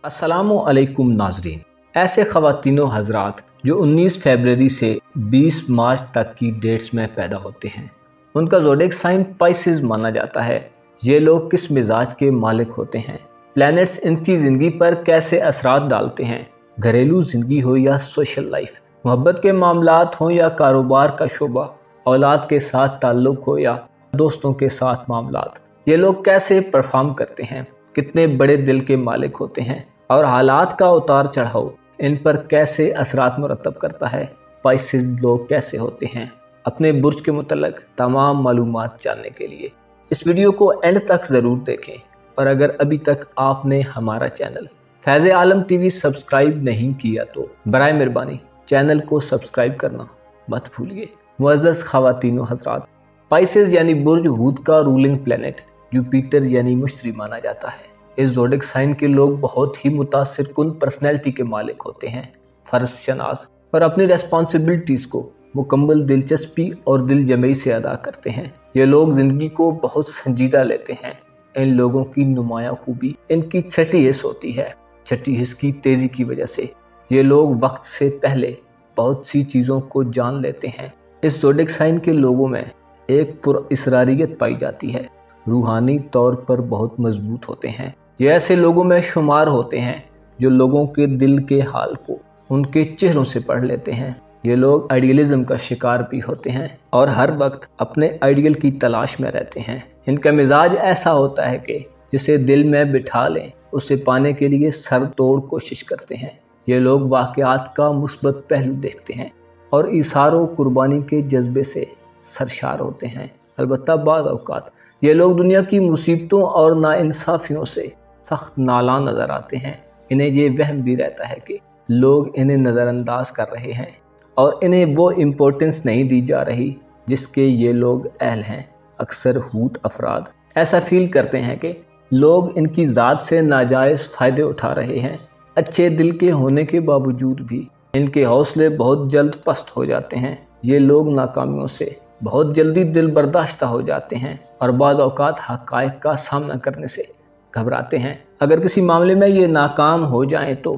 अस्सलामुअलैकुम नाज़रीन। ऐसे ख़वातीनो हज़रात जो 19 फरवरी से 20 मार्च तक की डेट्स में पैदा होते हैं, उनका ज़ोडिएक साइन पाइसेस माना जाता है। ये लोग किस मिजाज के मालिक होते हैं, प्लैनेट्स इनकी ज़िंदगी पर कैसे असरात डालते हैं, घरेलू ज़िंदगी हो या सोशल लाइफ, मोहब्बत के मामलात हों या कारोबार का शोबा, औलाद के साथ ताल्लुक़ हो या दोस्तों के साथ मामलात, ये लोग कैसे परफॉर्म करते हैं, कितने बड़े दिल के मालिक होते हैं और हालात का उतार चढ़ाव इन पर कैसे असरात मुरतब करता है। पाइसेस लोग कैसे होते हैं, अपने बुर्ज के मुतल्लिक़ तमाम मालूमात जानने के लिए इस वीडियो को एंड तक ज़रूर देखें। और अगर अभी तक आपने हमारा चैनल फैज़ आलम टीवी सब्सक्राइब नहीं किया तो बराए मेहरबानी चैनल को सब्सक्राइब करना मत भूलिए। मुअज़्ज़ज़ ख़वातीनो हज़रात, पाइसेस यानी बुर्ज हूत का रूलिंग प्लैनेट जुपिटर यानी मुश्तरी माना जाता है। इस ज़ोडिएक साइन के लोग बहुत ही मुतासिर कुन पर्सनैलिटी के मालिक होते हैं, फ़र्ज शनास और अपनी रेस्पॉन्सिबिलिटीज़ को मुकम्मल दिलचस्पी और दिल जमई से अदा करते हैं। ये लोग ज़िंदगी को बहुत संजीदा लेते हैं। इन लोगों की नुमायाँ खूबी इनकी छठी हिस्स होती है। छठी हिस्स की तेज़ी की वजह से ये लोग वक्त से पहले बहुत सी चीज़ों को जान लेते हैं। इस ज़ोडिएक साइन के लोगों में एक पुरअसरारियत पाई जाती है, रूहानी तौर पर बहुत मजबूत होते हैं। ये ऐसे लोगों में शुमार होते हैं जो लोगों के दिल के हाल को उनके चेहरों से पढ़ लेते हैं। ये लोग आइडियलिज्म का शिकार भी होते हैं और हर वक्त अपने आइडियल की तलाश में रहते हैं। इनका मिजाज ऐसा होता है कि जिसे दिल में बिठा लें उसे पाने के लिए सर तोड़ कोशिश करते हैं। ये लोग वाक़यात का मुस्बत पहलू देखते हैं और इसार व कुर्बानी के जज्बे से सरशार होते हैं। अलबत्ता बाज़ औक़ात ये लोग दुनिया की मुसीबतों और नाइंसाफ़ियों से सख्त नालान नज़र आते हैं। इन्हें ये वहम भी रहता है कि लोग इन्हें नज़रअंदाज कर रहे हैं और इन्हें वो इम्पोर्टेंस नहीं दी जा रही जिसके ये लोग अहल हैं। अक्सर हूत अफराद ऐसा फील करते हैं कि लोग इनकी ज़ात से नाजायज़ फ़ायदे उठा रहे हैं। अच्छे दिल के होने के बावजूद भी इनके हौसले बहुत जल्द पस्त हो जाते हैं। ये लोग नाकामियों से बहुत जल्दी दिल बर्दाश्त हो जाते हैं और बाज़ औक़ात हक़ाइक़ का सामना करने से घबराते हैं। अगर किसी मामले में ये नाकाम हो जाएं तो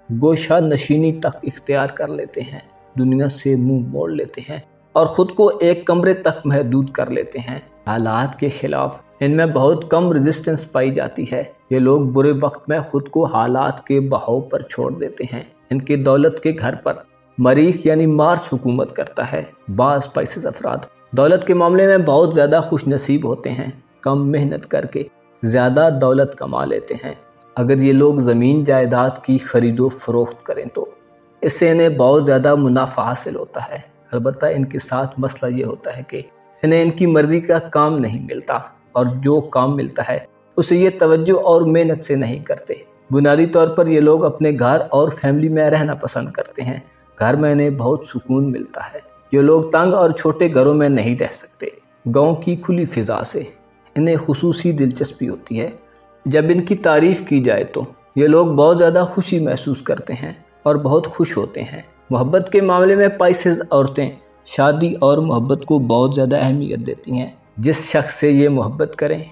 गोशा नशीनी तक इख्तियार कर लेते हैं, दुनिया से मुंह मोड़ लेते हैं और ख़ुद को एक कमरे तक महदूद कर लेते हैं। हालात के ख़िलाफ़ इनमें बहुत कम रेजिस्टेंस पाई जाती है। ये लोग बुरे वक्त में ख़ुद को हालात के बहाव पर छोड़ देते हैं। इनके दौलत के घर पर मरीख यानी मार्स हुकूमत करता है। बाज़ पाइसेस अफराद दौलत के मामले में बहुत ज़्यादा खुश नसीब होते हैं, कम मेहनत करके ज़्यादा दौलत कमा लेते हैं। अगर ये लोग ज़मीन जायदाद की ख़रीदो फ़रोख्त करें तो इससे इन्हें बहुत ज़्यादा मुनाफा हासिल होता है। अलबत्ता इनके साथ मसला ये होता है कि इन्हें इनकी मर्ज़ी का काम नहीं मिलता और जो काम मिलता है उसे ये तवज्जो और मेहनत से नहीं करते। बुनियादी तौर पर ये लोग अपने घर और फैमिली में रहना पसंद करते हैं। घर में इन्हें बहुत सुकून मिलता है। ये लोग तंग और छोटे घरों में नहीं रह सकते। गाँव की खुली फ़िज़ा से इन्हें खुसूसी दिलचस्पी होती है। जब इनकी तारीफ़ की जाए तो ये लोग बहुत ज़्यादा खुशी महसूस करते हैं और बहुत खुश होते हैं। मोहब्बत के मामले में पाइसेस औरतें शादी और मोहब्बत को बहुत ज़्यादा अहमियत देती हैं। जिस शख्स से ये मोहब्बत करें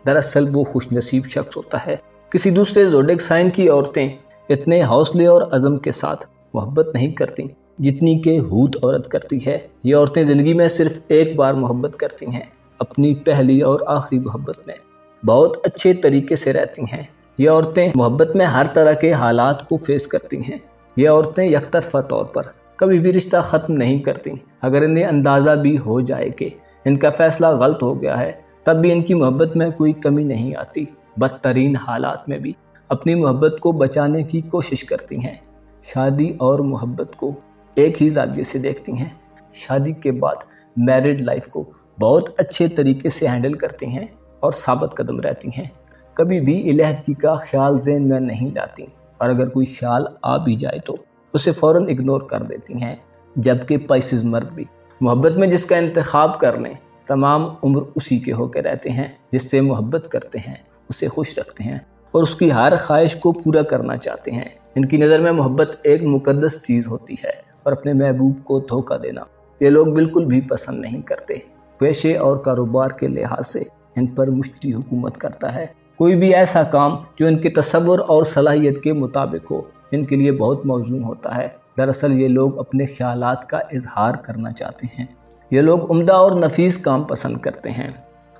दरअसल वो खुश नसीब शख्स होता है। किसी दूसरे ज़ोडिएक साइन की औरतें इतने हौसले और अज़म के साथ मोहब्बत नहीं करती जितनी कि हूत औरत करती है। ये औरतें ज़िंदगी में सिर्फ़ एक बार मोहब्बत करती हैं, अपनी पहली और आखिरी मोहब्बत में बहुत अच्छे तरीके से रहती हैं। ये औरतें मोहब्बत में हर तरह के हालात को फेस करती हैं। ये औरतें यकतरफ़ा तौर पर कभी भी रिश्ता ख़त्म नहीं करती। अगर इन्हें अंदाज़ा भी हो जाए कि इनका फ़ैसला गलत हो गया है तब भी इनकी मोहब्बत में कोई कमी नहीं आती। बदतरीन हालात में भी अपनी मोहब्बत को बचाने की कोशिश करती हैं। शादी और मोहब्बत को एक ही ज़ाविये से देखती हैं। शादी के बाद मैरिड लाइफ को बहुत अच्छे तरीके से हैंडल करती हैं और साबित कदम रहती हैं। कभी भी इलाहकी का ख्याल ज़हन में नहीं लाती और अगर कोई ख्याल आ भी जाए तो उसे फ़ौरन इग्नोर कर देती हैं। जबकि पाइसेस मर्द भी मोहब्बत में जिसका इंतखाब कर लें तमाम उम्र उसी के होकर रहते हैं। जिससे मोहब्बत करते हैं उसे खुश रखते हैं और उसकी हर ख्वाहिश को पूरा करना चाहते हैं। इनकी नज़र में मोहब्बत एक मुकद्दस चीज़ होती है और अपने महबूब को धोखा देना ये लोग बिल्कुल भी पसंद नहीं करते। पेशे और कारोबार के लिहाज से इन पर मुश्तरी हुकूमत करता है। کوئی بھی ایسا کام جو ان کے تصور اور صلاحیت کے مطابق ہو ان کے لیے بہت موزوں ہوتا ہے۔ دراصل یہ لوگ اپنے خیالات کا اظہار کرنا چاہتے ہیں۔ یہ لوگ عمدہ اور نفیس کام پسند کرتے ہیں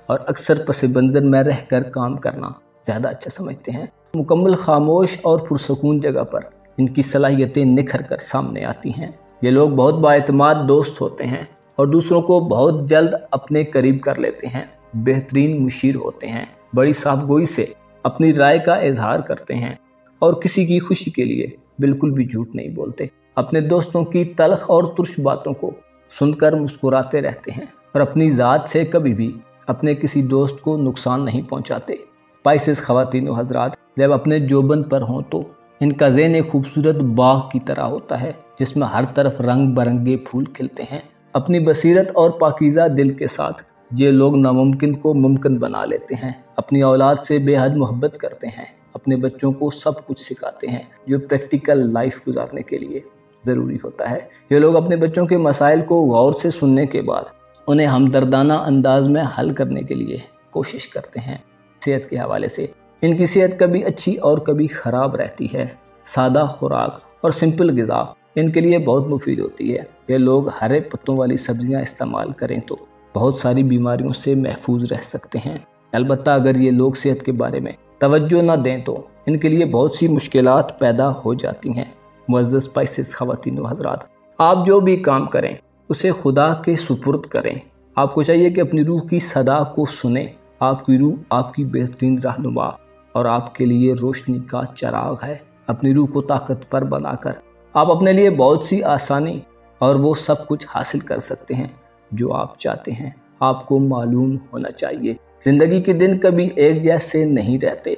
اور اکثر پس منظر میں رہ کر کام کرنا زیادہ اچھا سمجھتے ہیں۔ مکمل خاموش اور پرسکون جگہ پر ان کی صلاحیتیں نکھر کر سامنے آتی ہیں۔ یہ لوگ بہت بااعتماد دوست ہوتے ہیں اور دوسروں کو بہت جلد اپنے قریب کر لیتے ہیں۔ بہترین مشیر ہوتے ہیں، بڑی صاف گوئی سے اپنی رائے کا اظہار کرتے ہیں اور کسی کی خوشی کے لیے بالکل بھی جھوٹ نہیں بولتے۔ اپنے دوستوں کی تلخ اور ترش باتوں کو سن کر مسکراتے رہتے ہیں اور اپنی ذات سے کبھی بھی اپنے کسی دوست کو نقصان نہیں پہنچاتے۔ پائسز خواتین و حضرات جب اپنے جوبن پر ہوں تو ان کا ذہن ایک خوبصورت باغ کی طرح ہوتا ہے جس میں ہر طرف رنگ برنگے پھول کھلتے ہیں۔ اپنی بصیرت اور پاکیزہ دل کے ساتھ یہ لوگ ناممکن کو ممکن بنا لیتے ہیں۔ اپنی اولاد سے بے حد محبت کرتے ہیں، اپنے بچوں کو سب کچھ سکھاتے ہیں جو پریکٹیکل لائف گزارنے کے لیے ضروری ہوتا ہے۔ یہ لوگ اپنے بچوں کے مسائل کو غور سے سننے کے بعد انہیں ہمدردانہ انداز میں حل کرنے کے لیے کوشش کرتے ہیں۔ صحت کے حوالے سے ان کی صحت کبھی اچھی اور کبھی خراب رہتی ہے۔ سادہ خوراک اور سمپل غذا ان کے لیے بہت مفید ہوتی ہے۔ یہ لوگ ہرے پتوں والی سبزیاں استعمال کریں تو بہت ساری بیماریوں سے محفوظ رہ سکتے ہیں۔ البتہ اگر یہ لوگ صحت کے بارے میں توجہ نہ دیں تو ان کے لیے بہت سی مشکلات پیدا ہو جاتی ہیں۔ معزز پائسز خواتین و حضرات، آپ جو بھی کام کریں اسے خدا کے سپرد کریں۔ آپ کو چاہیے کہ اپنی روح کی صدا کو سنیں۔ آپ کی روح آپ کی بہترین رہنما اور آپ کے لیے روشنی کا چراغ ہے۔ اپنی روح کو طاقتور بنا کر آپ اپنے لیے بہت سی آسانی اور وہ سب کچھ حاصل کر سکتے ہیں جو آپ چاہتے ہیں۔ آپ کو معلوم ہونا چاہیے زندگی کے دن کبھی ایک جیسے نہیں رہتے،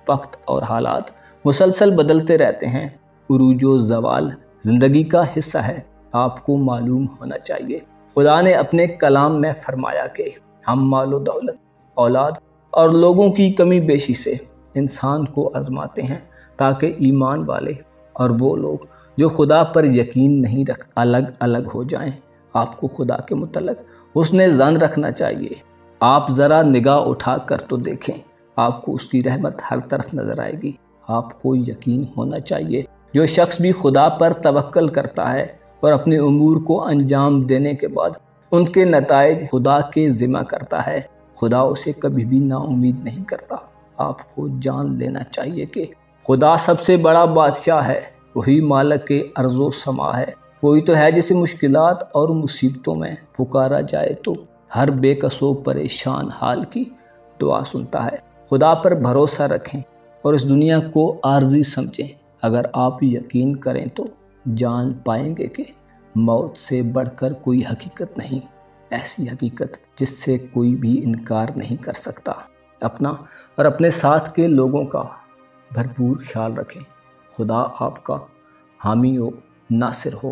وقت اور حالات مسلسل بدلتے رہتے ہیں۔ عروج و زوال زندگی کا حصہ ہے۔ آپ کو معلوم ہونا چاہیے خدا نے اپنے کلام میں فرمایا کہ ہم مال و دولت، اولاد اور لوگوں کی کمی بیشی سے انسان کو آزماتے ہیں تاکہ ایمان والے اور وہ لوگ جو خدا پر یقین نہیں رکھتے الگ الگ ہو جائیں۔ آپ کو خدا کے متعلق حسن ظن رکھنا چاہیے۔ آپ ذرا نگاہ اٹھا کر تو دیکھیں، آپ کو اس کی رحمت ہر طرف نظر آئے گی۔ آپ کو یقین ہونا چاہیے جو شخص بھی خدا پر توکل کرتا ہے اور اپنے امور کو انجام دینے کے بعد ان کے نتائج خدا کے ذمہ کرتا ہے، خدا اسے کبھی بھی نا امید نہیں کرتا۔ آپ کو جان لینا چاہیے کہ خدا سب سے بڑا بادشاہ ہے، وہی مالک ارض و سما ہے، وہی تو ہے جسے مشکلات اور مصیبتوں میں پکارا جائے تو ہر بے کس و پریشان حال کی دعا سنتا ہے۔ خدا پر بھروسہ رکھیں اور اس دنیا کو عارضی سمجھیں۔ اگر آپ یقین کریں تو جان پائیں گے کہ موت سے بڑھ کر کوئی حقیقت نہیں، ایسی حقیقت جس سے کوئی بھی انکار نہیں کر سکتا۔ اپنا اور اپنے ساتھ کے لوگوں کا بھرپور خیال رکھیں۔ خدا آپ کا حامی و ناصر ہو۔